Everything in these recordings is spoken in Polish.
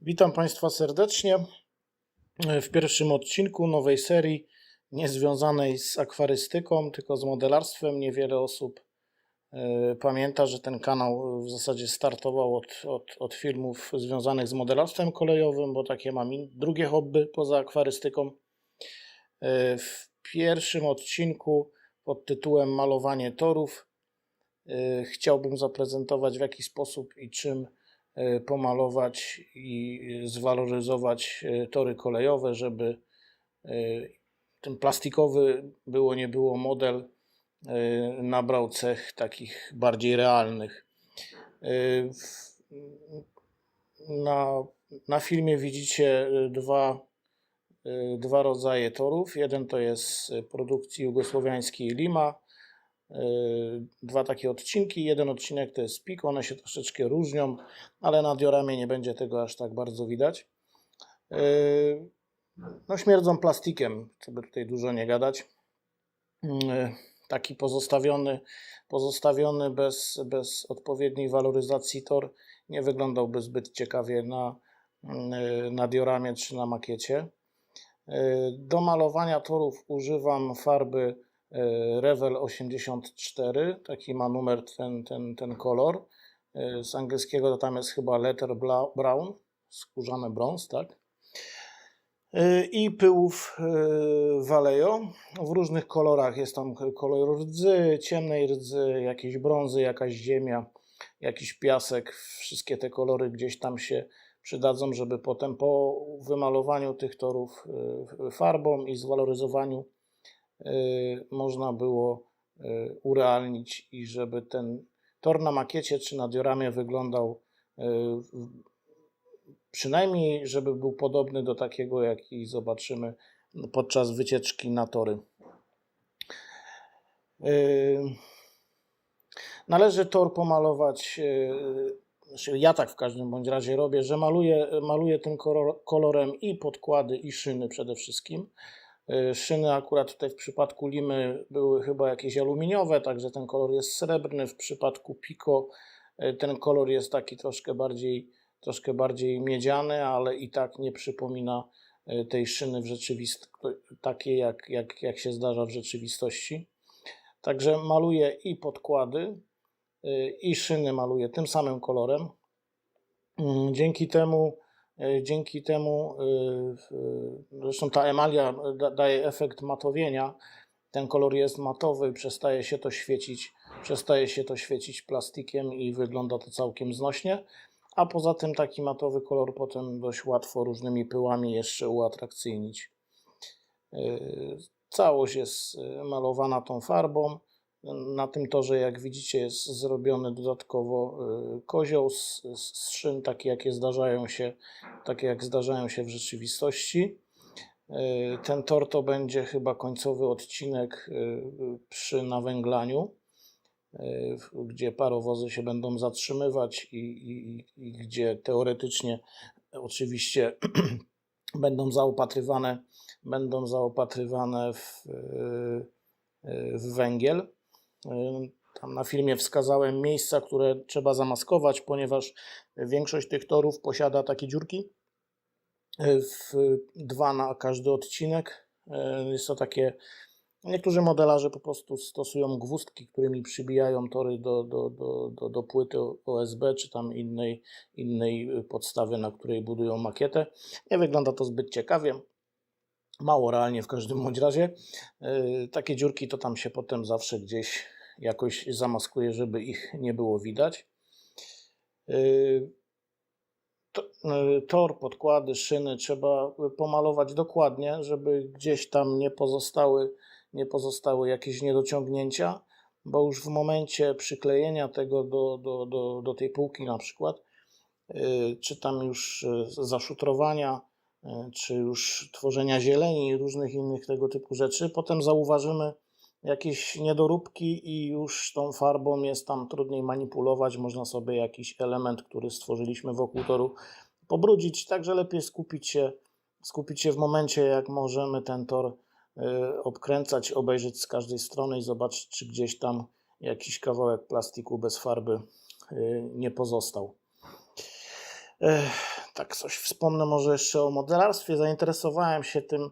Witam Państwa serdecznie w pierwszym odcinku nowej serii niezwiązanej z akwarystyką, tylko z modelarstwem. Niewiele osób pamięta, że ten kanał w zasadzie startował od filmów związanych z modelarstwem kolejowym, bo takie mam drugie hobby poza akwarystyką. W pierwszym odcinku pod tytułem Malowanie torów chciałbym zaprezentować, w jaki sposób i czym pomalować i zwaloryzować tory kolejowe, żeby ten plastikowy było nie było model nabrał cech takich bardziej realnych. Na filmie widzicie dwa rodzaje torów. Jeden to jest produkcji jugosłowiańskiej Lima. Dwa takie odcinki. Jeden odcinek to jest Pik, one się troszeczkę różnią, ale na dioramie nie będzie tego aż tak bardzo widać. No, śmierdzą plastikiem, żeby tutaj dużo nie gadać. Taki pozostawiony bez odpowiedniej waloryzacji tor nie wyglądałby zbyt ciekawie na dioramie czy na makiecie. Do malowania torów używam farby Revell 84, taki ma numer ten kolor. Z angielskiego to tam jest chyba letter brown, skórzane brąz, tak? I pyłów Vallejo w różnych kolorach. Jest tam kolor rdzy, ciemnej rdzy, jakieś brązy, jakaś ziemia, jakiś piasek. Wszystkie te kolory gdzieś tam się przydadzą, żeby potem po wymalowaniu tych torów farbą i zwaloryzowaniu można było urealnić i żeby ten tor na makiecie czy na dioramie wyglądał przynajmniej, żeby był podobny do takiego, jaki zobaczymy podczas wycieczki na tory. Należy tor pomalować, ja tak w każdym bądź razie robię, że maluję tym kolorem i podkłady, i szyny przede wszystkim. Szyny akurat tutaj w przypadku Limy były chyba jakieś aluminiowe, także ten kolor jest srebrny. W przypadku Pico ten kolor jest taki troszkę bardziej miedziany, ale i tak nie przypomina tej szyny takiej, jak się zdarza w rzeczywistości. Także maluję i podkłady, i szyny maluję tym samym kolorem. Dzięki temu zresztą ta emalia daje efekt matowienia. Ten kolor jest matowy, przestaje się to świecić plastikiem i wygląda to całkiem znośnie. A poza tym taki matowy kolor potem dość łatwo różnymi pyłami jeszcze uatrakcyjnić. Całość jest malowana tą farbą. Na tym torze, jak widzicie, jest zrobiony dodatkowo kozioł z szyn, takie jak zdarzają się w rzeczywistości. Ten tor to będzie chyba końcowy odcinek przy nawęglaniu, gdzie parowozy się będą zatrzymywać i gdzie teoretycznie oczywiście będą zaopatrywane w węgiel. Tam na filmie wskazałem miejsca, które trzeba zamaskować, ponieważ większość tych torów posiada takie dziurki, dwa na każdy odcinek. Jest to takie, niektórzy modelarze po prostu stosują gwózdki, którymi przybijają tory do płyty OSB, czy tam innej podstawy, na której budują makietę. Nie wygląda to zbyt ciekawie. Mało realnie w każdym bądź razie. Takie dziurki to tam się potem zawsze gdzieś jakoś zamaskuje, żeby ich nie było widać. Tor, podkłady, szyny trzeba pomalować dokładnie, żeby gdzieś tam nie pozostały jakieś niedociągnięcia, bo już w momencie przyklejenia tego do tej półki na przykład, czy tam już zaszutrowania, czy już tworzenia zieleni i różnych innych tego typu rzeczy, potem zauważymy jakieś niedoróbki i już tą farbą jest tam trudniej manipulować. Można sobie jakiś element, który stworzyliśmy wokół toru, pobrudzić, także lepiej skupić się w momencie, jak możemy ten tor obkręcać, obejrzeć z każdej strony i zobaczyć, czy gdzieś tam jakiś kawałek plastiku bez farby nie pozostał. Tak coś wspomnę może jeszcze o modelarstwie. Zainteresowałem się tym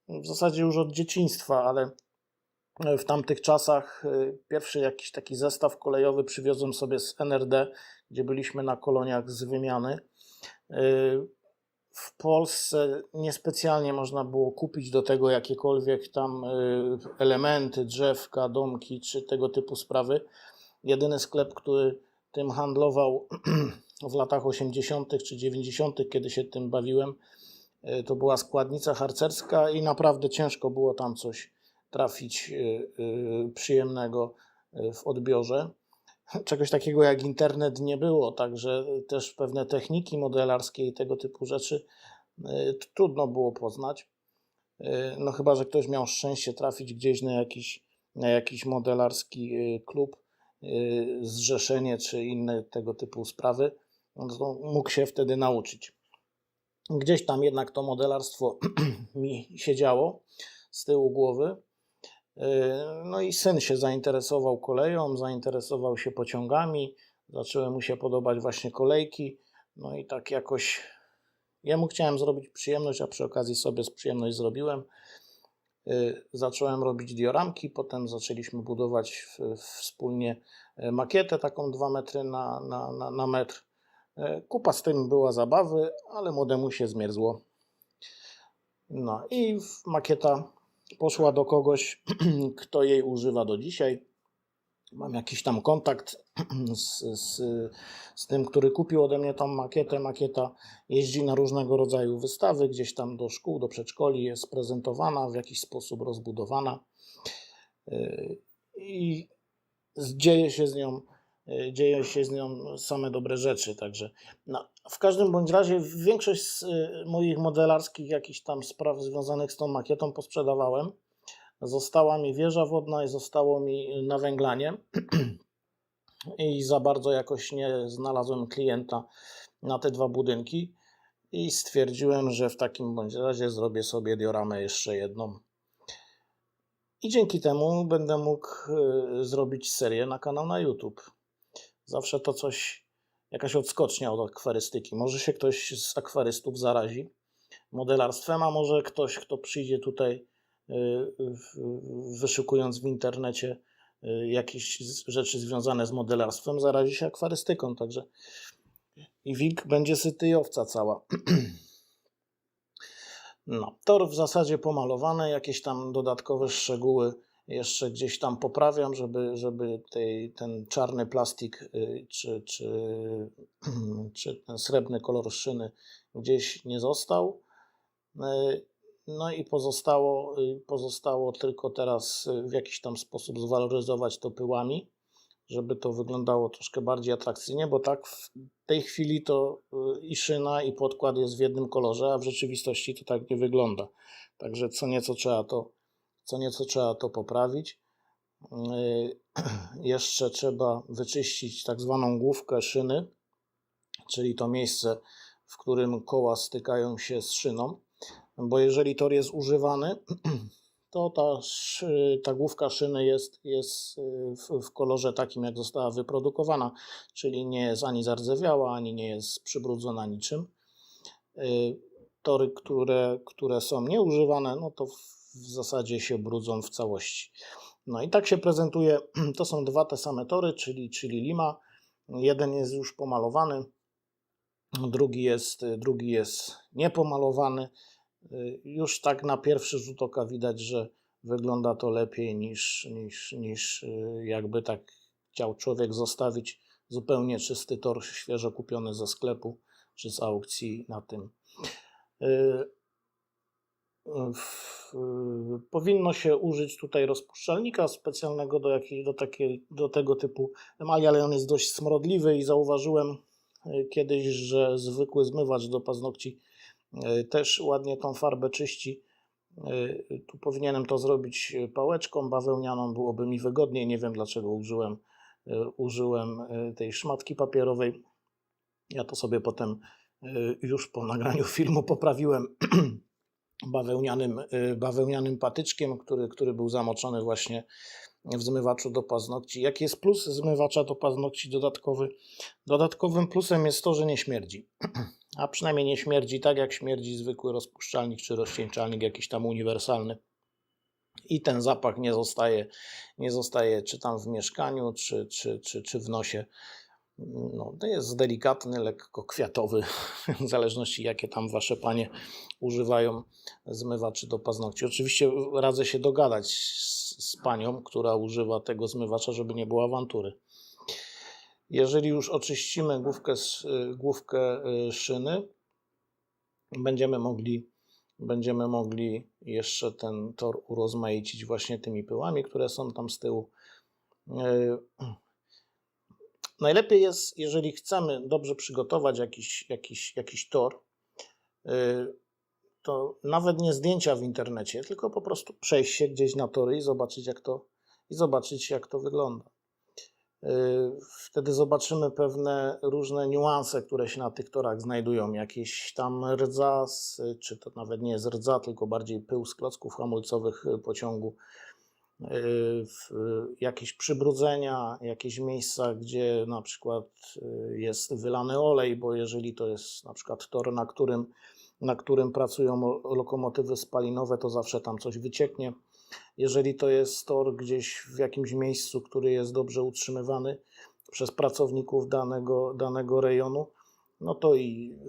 w zasadzie już od dzieciństwa, ale w tamtych czasach pierwszy jakiś taki zestaw kolejowy przywiozłem sobie z NRD, gdzie byliśmy na koloniach z wymiany. W Polsce niespecjalnie można było kupić do tego jakiekolwiek tam elementy, drzewka, domki czy tego typu sprawy. Jedyny sklep, który tym handlował w latach 80. czy 90., kiedy się tym bawiłem, to była składnica harcerska i naprawdę ciężko było tam coś trafić przyjemnego w odbiorze. Czegoś takiego jak internet nie było, także też pewne techniki modelarskie i tego typu rzeczy trudno było poznać. No chyba że ktoś miał szczęście trafić gdzieś na jakiś modelarski klub, zrzeszenie czy inne tego typu sprawy, no to mógł się wtedy nauczyć. Gdzieś tam jednak to modelarstwo mi siedziało z tyłu głowy. No i syn się zainteresował koleją, zainteresował się pociągami, zaczęły mu się podobać właśnie kolejki, no i tak jakoś jemu chciałem zrobić przyjemność, a przy okazji sobie przyjemność zrobiłem. Zacząłem robić dioramki, potem zaczęliśmy budować wspólnie makietę taką 2 metry na metr. Kupa z tym była zabawy, ale młodemu się zmierzło. No i makieta poszła do kogoś, kto jej używa do dzisiaj. Mam jakiś tam kontakt z tym, który kupił ode mnie tą makietę. Makieta jeździ na różnego rodzaju wystawy, gdzieś tam do szkół, do przedszkoli, jest prezentowana, w jakiś sposób rozbudowana i dzieje się z nią same dobre rzeczy. Także no, w każdym bądź razie większość z moich modelarskich jakichś tam spraw związanych z tą makietą posprzedawałem. Została mi wieża wodna i zostało mi nawęglanie i za bardzo jakoś nie znalazłem klienta na te 2 budynki i stwierdziłem, że w takim bądź razie zrobię sobie dioramę jeszcze jedną. I dzięki temu będę mógł zrobić serię na kanał na YouTube. Zawsze to coś, jakaś odskocznia od akwarystyki. Może się ktoś z akwarystów zarazi modelarstwem, a może ktoś, kto przyjdzie tutaj wyszukując w internecie jakieś rzeczy związane z modelarstwem, zarazi się akwarystyką. Także i wilk będzie syty i owca cała. No, tor w zasadzie pomalowany, jakieś tam dodatkowe szczegóły jeszcze gdzieś tam poprawiam, żeby ten czarny plastik czy ten srebrny kolor szyny gdzieś nie został. No i pozostało tylko teraz w jakiś tam sposób zwaloryzować to pyłami, żeby to wyglądało troszkę bardziej atrakcyjnie, bo tak w tej chwili to i szyna, i podkład jest w jednym kolorze, a w rzeczywistości to tak nie wygląda. Także co nieco trzeba to poprawić. Jeszcze trzeba wyczyścić tak zwaną główkę szyny, czyli to miejsce, w którym koła stykają się z szyną, bo jeżeli tor jest używany, to ta główka szyny jest w kolorze takim, jak została wyprodukowana, czyli nie jest ani zardzewiała, ani nie jest przybrudzona niczym. Tory, które są nieużywane, no to w zasadzie się brudzą w całości. No i tak się prezentuje, to są 2 te same tory, czyli Lima. Jeden jest już pomalowany, drugi jest niepomalowany. Już tak na pierwszy rzut oka widać, że wygląda to lepiej niż jakby tak chciał człowiek zostawić zupełnie czysty tor, świeżo kupiony ze sklepu czy z aukcji na tym. Powinno się użyć tutaj rozpuszczalnika specjalnego do tego typu emali, ale on jest dość smrodliwy i zauważyłem kiedyś, że zwykły zmywacz do paznokci też ładnie tą farbę czyści. Tu powinienem to zrobić pałeczką bawełnianą, byłoby mi wygodniej. Nie wiem, dlaczego użyłem tej szmatki papierowej. Ja to sobie potem już po nagraniu filmu poprawiłem bawełnianym patyczkiem, który był zamoczony właśnie w zmywaczu do paznokci. Jaki jest plus zmywacza do paznokci dodatkowy? Dodatkowym plusem jest to, że nie śmierdzi. a przynajmniej nie śmierdzi tak, jak śmierdzi zwykły rozpuszczalnik czy rozcieńczalnik jakiś tam uniwersalny. I ten zapach nie zostaje czy tam w mieszkaniu, czy w nosie. No, to jest delikatny, lekko kwiatowy, w zależności jakie tam wasze panie używają zmywaczy do paznokci. Oczywiście radzę się dogadać z panią, która używa tego zmywacza, żeby nie było awantury. Jeżeli już oczyścimy główkę szyny, będziemy mogli jeszcze ten tor urozmaicić właśnie tymi pyłami, które są tam z tyłu. Najlepiej jest, jeżeli chcemy dobrze przygotować jakiś tor, to nawet nie zdjęcia w internecie, tylko po prostu przejść się gdzieś na tory i zobaczyć, jak to wygląda. Wtedy zobaczymy pewne różne niuanse, które się na tych torach znajdują. Jakieś tam rdza, czy to nawet nie jest rdza, tylko bardziej pył z klocków hamulcowych pociągu. Jakieś przybrudzenia, jakieś miejsca, gdzie na przykład jest wylany olej, bo jeżeli to jest na przykład tor, na którym pracują lokomotywy spalinowe, to zawsze tam coś wycieknie. Jeżeli to jest tor gdzieś w jakimś miejscu, który jest dobrze utrzymywany przez pracowników danego rejonu, no to i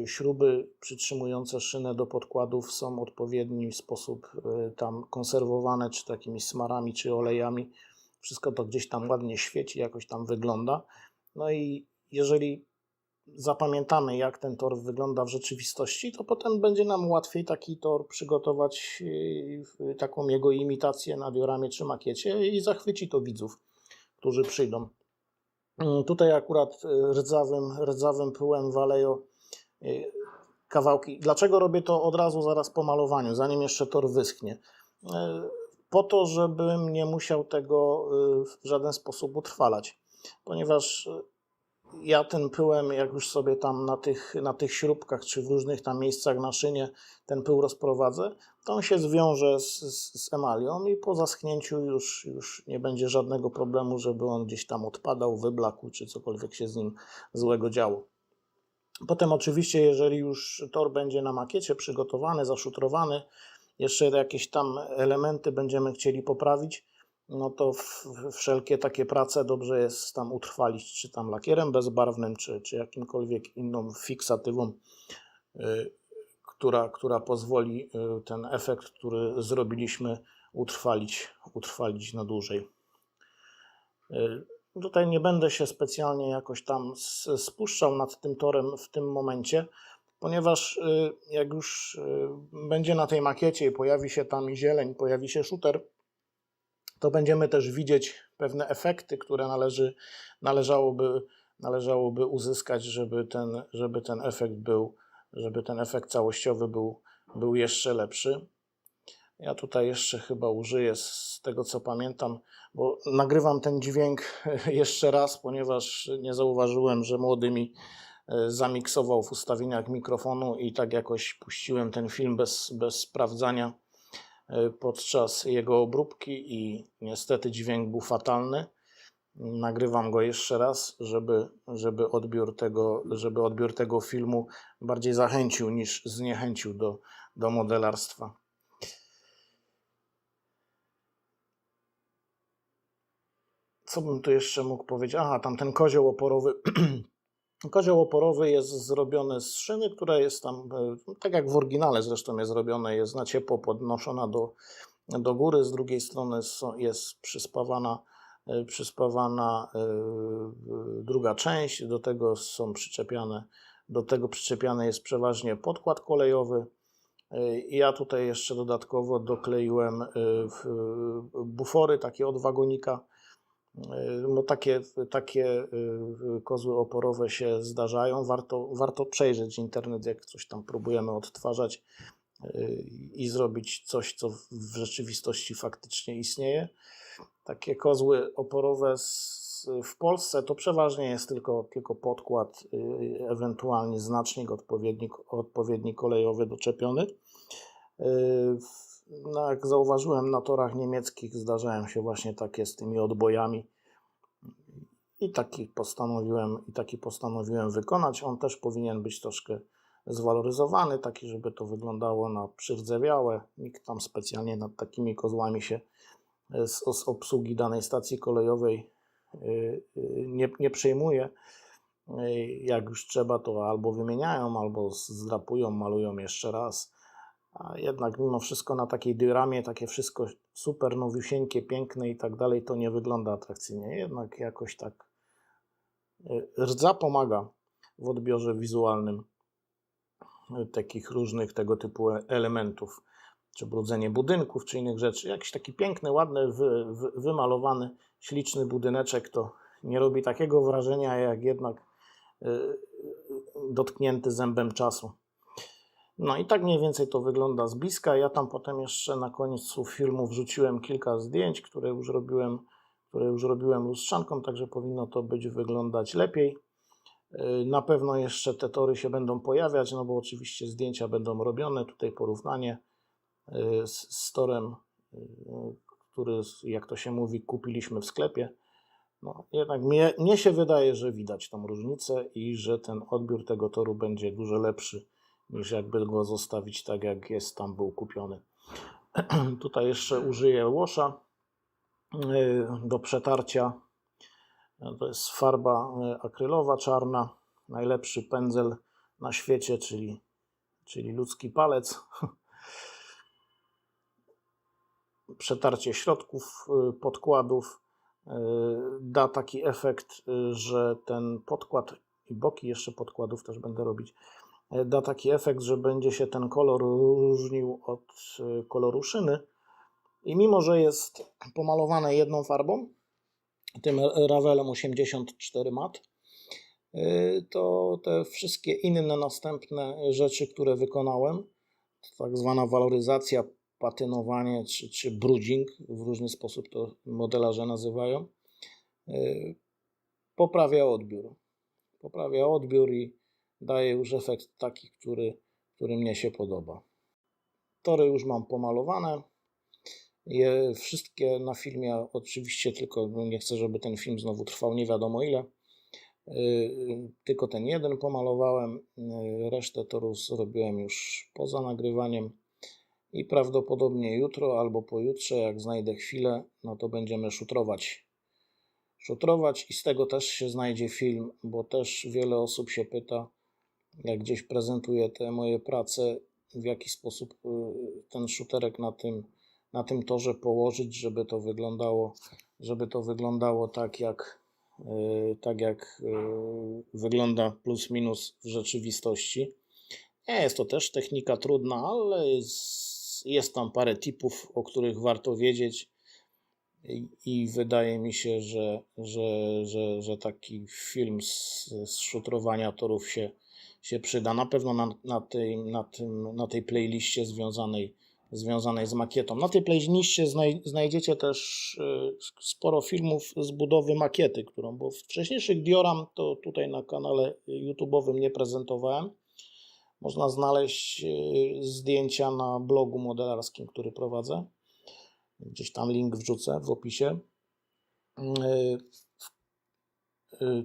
śruby przytrzymujące szynę do podkładów są w odpowiedni sposób tam konserwowane, czy takimi smarami, czy olejami. Wszystko to gdzieś tam ładnie świeci, jakoś tam wygląda. No i jeżeli zapamiętamy, jak ten tor wygląda w rzeczywistości, to potem będzie nam łatwiej taki tor przygotować, taką jego imitację na dioramie czy makiecie i zachwyci to widzów, którzy przyjdą. Tutaj akurat rdzawym pyłem Vallejo kawałki. Dlaczego robię to od razu zaraz po malowaniu, zanim jeszcze tor wyschnie? Po to, żebym nie musiał tego w żaden sposób utrwalać, ponieważ ja ten pyłem, jak już sobie tam na tych śrubkach, czy w różnych tam miejscach na szynie ten pył rozprowadzę, to on się zwiąże z emalią i po zaschnięciu już nie będzie żadnego problemu, żeby on gdzieś tam odpadał, wyblakł, czy cokolwiek się z nim złego działo. Potem oczywiście, jeżeli już tor będzie na makiecie przygotowany, zaszutrowany, jeszcze jakieś tam elementy będziemy chcieli poprawić, no to wszelkie takie prace dobrze jest tam utrwalić, czy tam lakierem bezbarwnym, czy jakimkolwiek inną fiksatywą, która pozwoli ten efekt, który zrobiliśmy, utrwalić na dłużej. Tutaj nie będę się specjalnie jakoś tam spuszczał nad tym torem w tym momencie, ponieważ jak już będzie na tej makiecie i pojawi się tam i zieleń, pojawi się shooter, to będziemy też widzieć pewne efekty, które należałoby uzyskać, żeby ten efekt całościowy był jeszcze lepszy. Ja tutaj jeszcze chyba użyję, z tego co pamiętam, bo nagrywam ten dźwięk jeszcze raz, ponieważ nie zauważyłem, że młody mi zamiksował w ustawieniach mikrofonu i tak jakoś puściłem ten film bez sprawdzania podczas jego obróbki i niestety dźwięk był fatalny. Nagrywam go jeszcze raz, żeby odbiór tego filmu bardziej zachęcił niż zniechęcił do modelarstwa. Co bym tu jeszcze mógł powiedzieć? Aha, tam ten kozioł oporowy. Kozioł oporowy jest zrobiony z szyny, która jest tam, tak jak w oryginale zresztą jest zrobione, jest na ciepło podnoszona do góry, z drugiej strony jest przyspawana druga część, do tego przyczepiany jest przeważnie podkład kolejowy. Ja tutaj jeszcze dodatkowo dokleiłem bufory takie od wagonika. No takie kozły oporowe się zdarzają. Warto przejrzeć internet, jak coś tam próbujemy odtwarzać i zrobić coś, co w rzeczywistości faktycznie istnieje. Takie kozły oporowe w Polsce to przeważnie jest tylko podkład, ewentualnie znacznik odpowiedni kolejowy doczepiony. No, jak zauważyłem, na torach niemieckich zdarzają się właśnie takie z tymi odbojami I taki postanowiłem wykonać. On też powinien być troszkę zwaloryzowany, taki, żeby to wyglądało na przyrdzwiałe. Nikt tam specjalnie nad takimi kozłami się z obsługi danej stacji kolejowej nie przejmuje. Jak już trzeba, to albo wymieniają, albo zdrapują, malują jeszcze raz. A jednak mimo wszystko na takiej dioramie takie wszystko super nowiusieńkie, piękne i tak dalej, to nie wygląda atrakcyjnie. Jednak jakoś tak rdza pomaga w odbiorze wizualnym takich różnych tego typu elementów, czy brudzenie budynków, czy innych rzeczy. Jakiś taki piękny, ładny, wymalowany, śliczny budyneczek to nie robi takiego wrażenia, jak jednak dotknięty zębem czasu. No i tak mniej więcej to wygląda z bliska. Ja tam potem jeszcze na końcu filmu wrzuciłem kilka zdjęć, które już robiłem lustrzanką, także powinno to wyglądać lepiej. Na pewno jeszcze te tory się będą pojawiać, no bo oczywiście zdjęcia będą robione. Tutaj porównanie z torem, który, jak to się mówi, kupiliśmy w sklepie. No, jednak mnie się wydaje, że widać tą różnicę i że ten odbiór tego toru będzie dużo lepszy, niż jakby go zostawić tak, jak jest tam był kupiony. Tutaj jeszcze użyję łosza do przetarcia. To jest farba akrylowa czarna, najlepszy pędzel na świecie, czyli ludzki palec. Przetarcie środków podkładów da taki efekt, że ten podkład i boki jeszcze podkładów też będę robić, da taki efekt, że będzie się ten kolor różnił od koloru szyny. I mimo że jest pomalowane jedną farbą, tym Ravelem 84 mat, to te wszystkie inne następne rzeczy, które wykonałem, tak zwana waloryzacja, patynowanie czy brudzing, w różny sposób to modelarze nazywają, poprawia odbiór i daje już efekt taki, który mnie się podoba. Tory już mam pomalowane. Wszystkie na filmie, oczywiście, tylko nie chcę, żeby ten film znowu trwał nie wiadomo ile. Tylko ten jeden pomalowałem, resztę torów zrobiłem już poza nagrywaniem i prawdopodobnie jutro albo pojutrze, jak znajdę chwilę, no to będziemy szutrować i z tego też się znajdzie film, bo też wiele osób się pyta, jak gdzieś prezentuję te moje prace, w jaki sposób ten szuterek na tym torze położyć, żeby to wyglądało tak jak wygląda plus minus w rzeczywistości. Nie jest to też technika trudna, ale jest tam parę tipów, o których warto wiedzieć i wydaje mi się, że taki film z szutrowania torów się przyda. Na pewno na tej playliście związanej z makietą. Na tej playliście znajdziecie też sporo filmów z budowy makiety, bo w wcześniejszych dioram to tutaj na kanale YouTube'owym nie prezentowałem. Można znaleźć zdjęcia na blogu modelarskim, który prowadzę. Gdzieś tam link wrzucę w opisie.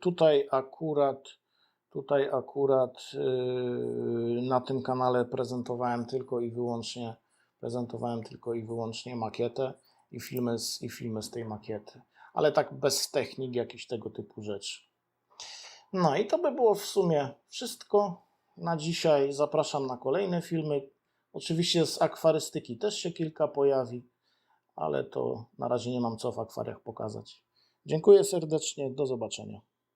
Tutaj akurat na tym kanale prezentowałem tylko i wyłącznie makietę i filmy z tej makiety, ale tak bez technik, jakichś tego typu rzeczy. No i to by było w sumie wszystko na dzisiaj. Zapraszam na kolejne filmy. Oczywiście z akwarystyki też się kilka pojawi, ale to na razie nie mam co w akwariach pokazać. Dziękuję serdecznie, do zobaczenia.